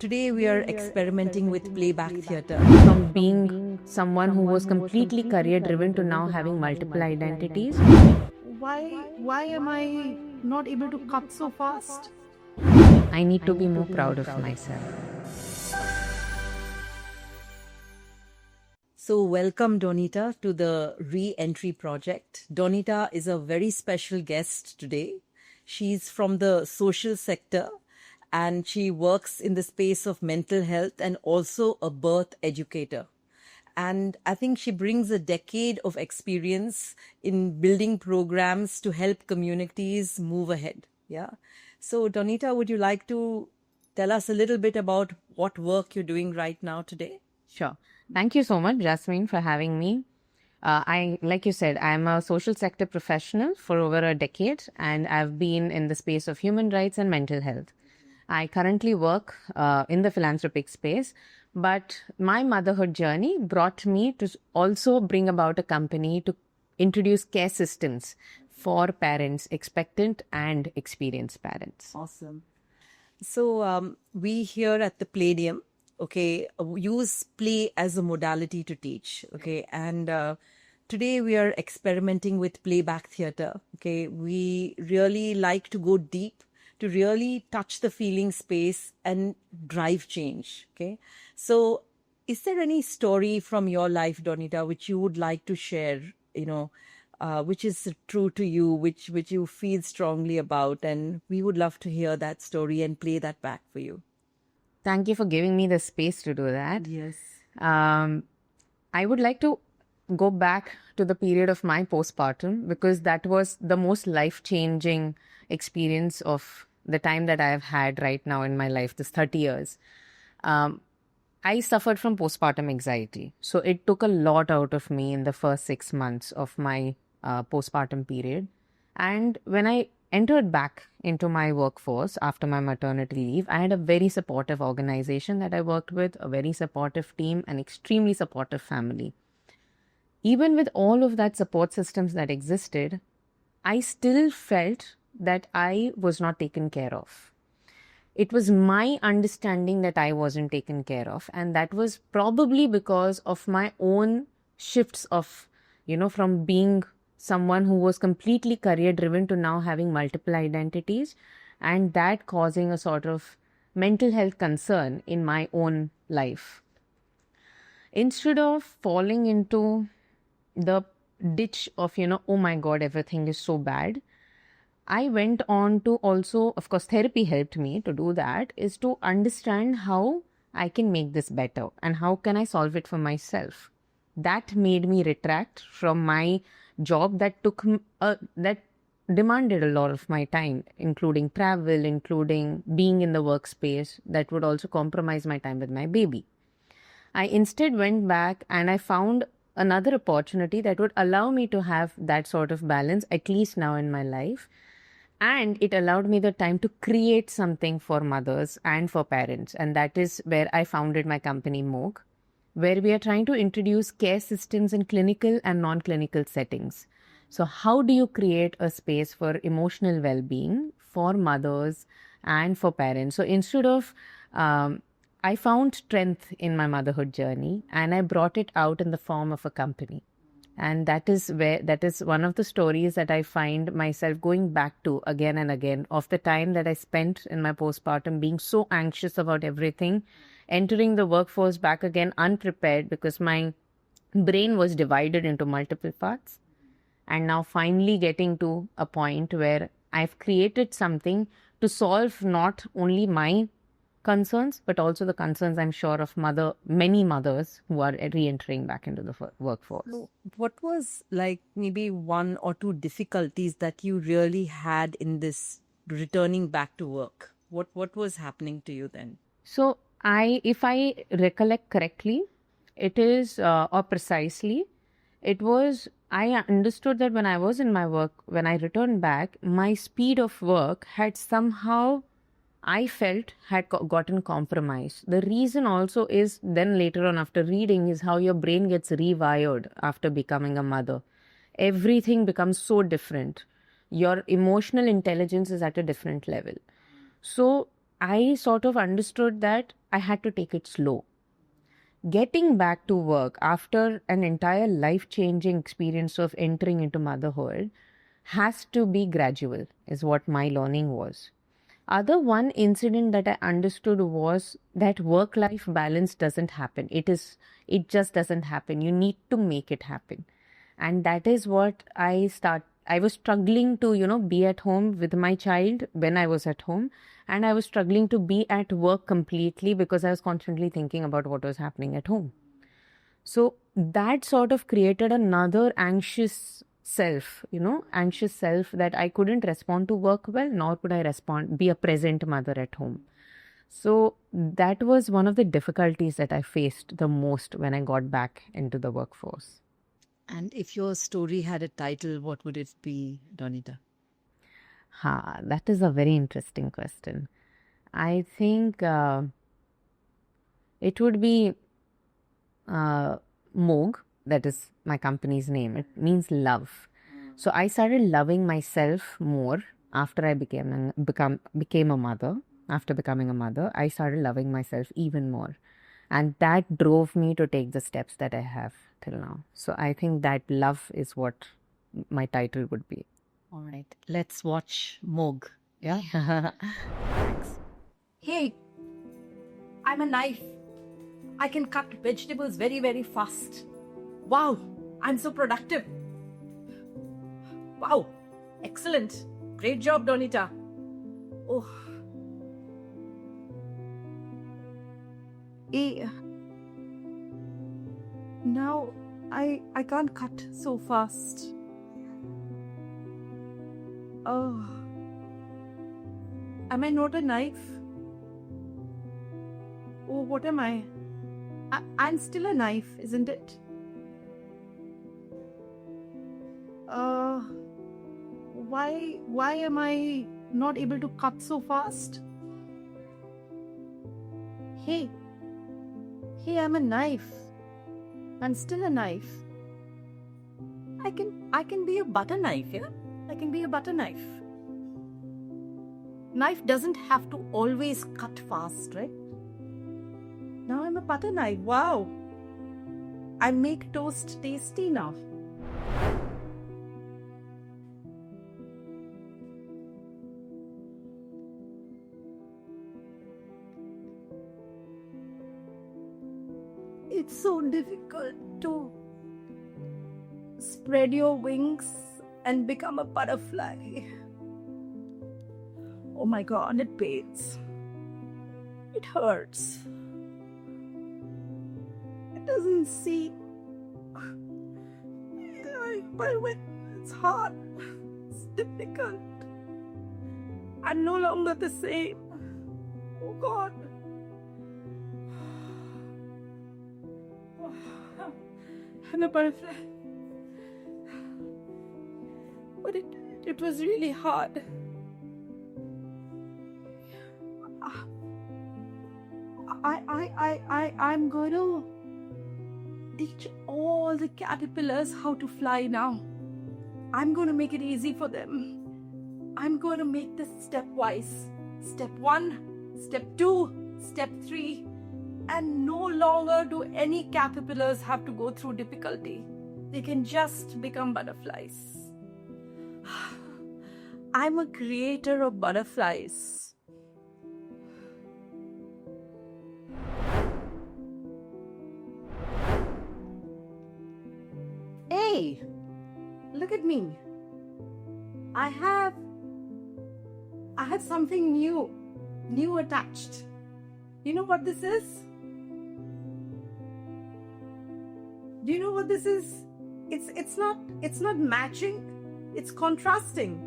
Today we are experimenting with playback theatre. From being someone who was completely career driven to now having multiple identities. Why am I not able to cut so fast? I need to be more proud of myself. So welcome Donita to the re-entry project. Donita is a very special guest today. She's from the social sector and she works in the space of mental health and also a birth educator. And I think she brings a decade of experience in building programs to help communities move ahead. Yeah. So Donita, would you like to tell us a little bit about what work you're doing right now today? Sure. Thank you so much, Jasmine, for having me. Like you said, I'm a social sector professional for over a decade, and I've been in the space of human rights and mental health. I currently work in the philanthropic space, but my motherhood journey brought me to also bring about a company to introduce care systems for parents, expectant and experienced parents. Awesome. So we here at the Palladium, okay, use play as a modality to teach, okay, and today we are experimenting with playback theatre, okay. We really like to go deep to really touch the feeling space and drive change, okay. So is there any story from your life, Donita, which you would like to share, which is true to you, which you feel strongly about, and we would love to hear that story and play that back for you. Thank you for giving me the space to do that. Yes. I would like to go back to the period of my postpartum because that was the most life-changing experience of the time that I have had right now in my life, this 30 years. I suffered from postpartum anxiety. So it took a lot out of me in the first 6 months of my postpartum period. And when I entered back into my workforce after my maternity leave, I had a very supportive organization that I worked with, a very supportive team, an extremely supportive family. Even with all of that support systems that existed, I still felt that I was not taken care of. It was my understanding that I wasn't taken care of. And that was probably because of my own shifts of, from being someone who was completely career driven to now having multiple identities, and that causing a sort of mental health concern in my own life. Instead of falling into the ditch of, oh my God, everything is so bad, I went on to also, of course, therapy helped me to do that, is to understand how I can make this better and how can I solve it for myself. That made me retract from my job that demanded a lot of my time, including travel, including being in the workspace that would also compromise my time with my baby. I instead went back and I found another opportunity that would allow me to have that sort of balance, at least now in my life. And it allowed me the time to create something for mothers and for parents. And that is where I founded my company, Moog, where we are trying to introduce care systems in clinical and non-clinical settings. So how do you create a space for emotional well-being for mothers and for parents? So instead of, I found strength in my motherhood journey and I brought it out in the form of a company. And that is one of the stories that I find myself going back to again and again, of the time that I spent in my postpartum being so anxious about everything, entering the workforce back again unprepared because my brain was divided into multiple parts, and now finally getting to a point where I've created something to solve not only my concerns, but also the concerns, I'm sure, of many mothers who are re-entering back into the workforce. So what was like maybe one or two difficulties that you really had in this returning back to work? What was happening to you then? So if I recollect correctly, it is, or precisely, it was, I understood that when I was in my work, when I returned back, my speed of work had somehow, I felt, had gotten compromised. The reason also is then later on after reading is how your brain gets rewired after becoming a mother. Everything becomes so different. Your emotional intelligence is at a different level. So I sort of understood that I had to take it slow. Getting back to work after an entire life-changing experience of entering into motherhood has to be gradual, is what my learning was. Other one incident that I understood was that work-life balance doesn't happen. It just doesn't happen. You need to make it happen. And that is what I was struggling to, be at home with my child when I was at home. And I was struggling to be at work completely because I was constantly thinking about what was happening at home. So that sort of created another anxious self that I couldn't respond to work well, nor could I be a present mother at home. So that was one of the difficulties that I faced the most when I got back into the workforce. And if your story had a title, what would it be, Donita? That is a very interesting question. I think it would be Moog, that is my company's name. It means love. So I started loving myself more after I became a mother. After becoming a mother, I started loving myself even more. And that drove me to take the steps that I have till now. So I think that love is what my title would be. All right, let's watch Moog. Yeah. Thanks. Hey, I'm a knife. I can cut vegetables very, very fast. Wow, I'm so productive. Wow, excellent. Great job, Donita. Oh. Now I can't cut so fast. Oh. Am I not a knife? Oh, what am I? I'm still a knife, isn't it? Why am I not able to cut so fast? Hey, I'm a knife. I'm still a knife. I can be a butter knife, yeah? I can be a butter knife. Knife doesn't have to always cut fast, right? Now I'm a butter knife. Wow. I make toast tasty now. It's so difficult to spread your wings and become a butterfly. Oh my God, it pains. It hurts. It doesn't seem. But it's hard. It's difficult. I'm no longer the same. Oh God. I'm a butterfly. But it was really hard. I'm going to teach all the caterpillars how to fly now. I'm going to make it easy for them. I'm going to make this stepwise. Step 1, step 2, step 3. And no longer do any caterpillars have to go through difficulty. They can just become butterflies. I'm a creator of butterflies. Hey, look at me. I have something new attached. You know what this is? Do you know what this is? It's not matching, it's contrasting.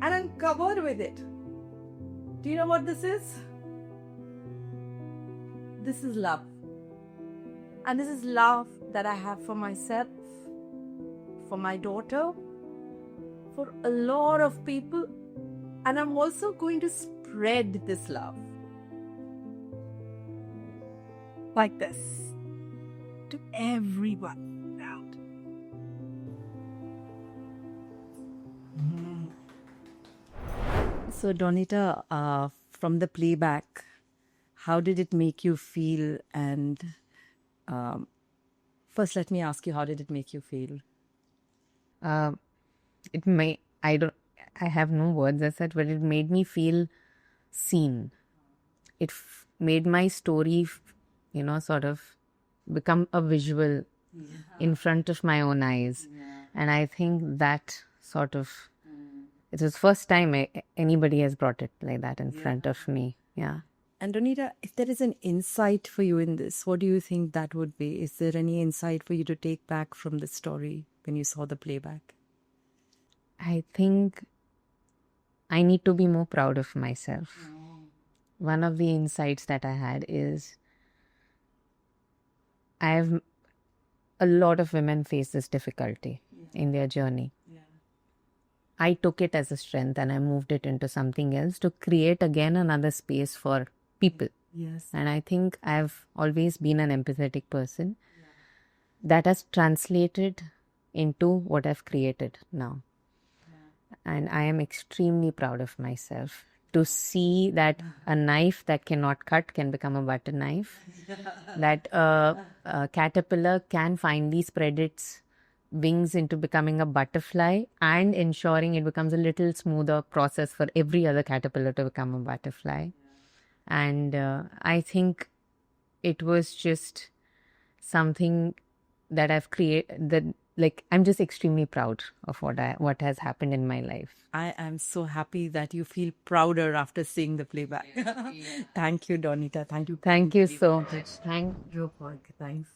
And I'm covered with it. Do you know what this is? This is love. And this is love that I have for myself, for my daughter, for a lot of people. And I'm also going to spread this love. Like this. To everyone out. So, Donita, from the playback, how did it make you feel? And first, let me ask you, how did it make you feel? It may, I have no words as such, but it made me feel seen. It made my story, sort of become a visual in front of my own eyes. And I think that sort of, it was the first time anybody has brought it like that in front of me. Yeah. And Donita, if there is an insight for you in this, what do you think that would be? Is there any insight for you to take back from the story when you saw the playback? I think I need to be more proud of myself. One of the insights that I had is a lot of women face this difficulty in their journey. I took it as a strength and I moved it into something else to create again another space for people. Yes. And I think I've always been an empathetic person. That has translated into what I've created now. And I am extremely proud of myself to see that a knife that cannot cut can become a butter knife. That a caterpillar can finally spread its wings into becoming a butterfly and ensuring it becomes a little smoother process for every other caterpillar to become a butterfly. And I think it was just something that I've created, that I'm just extremely proud of what has happened in my life. I am so happy that you feel prouder after seeing the playback. Thank you, Donita. Thank you. Thank you so much. Thank you. Thanks.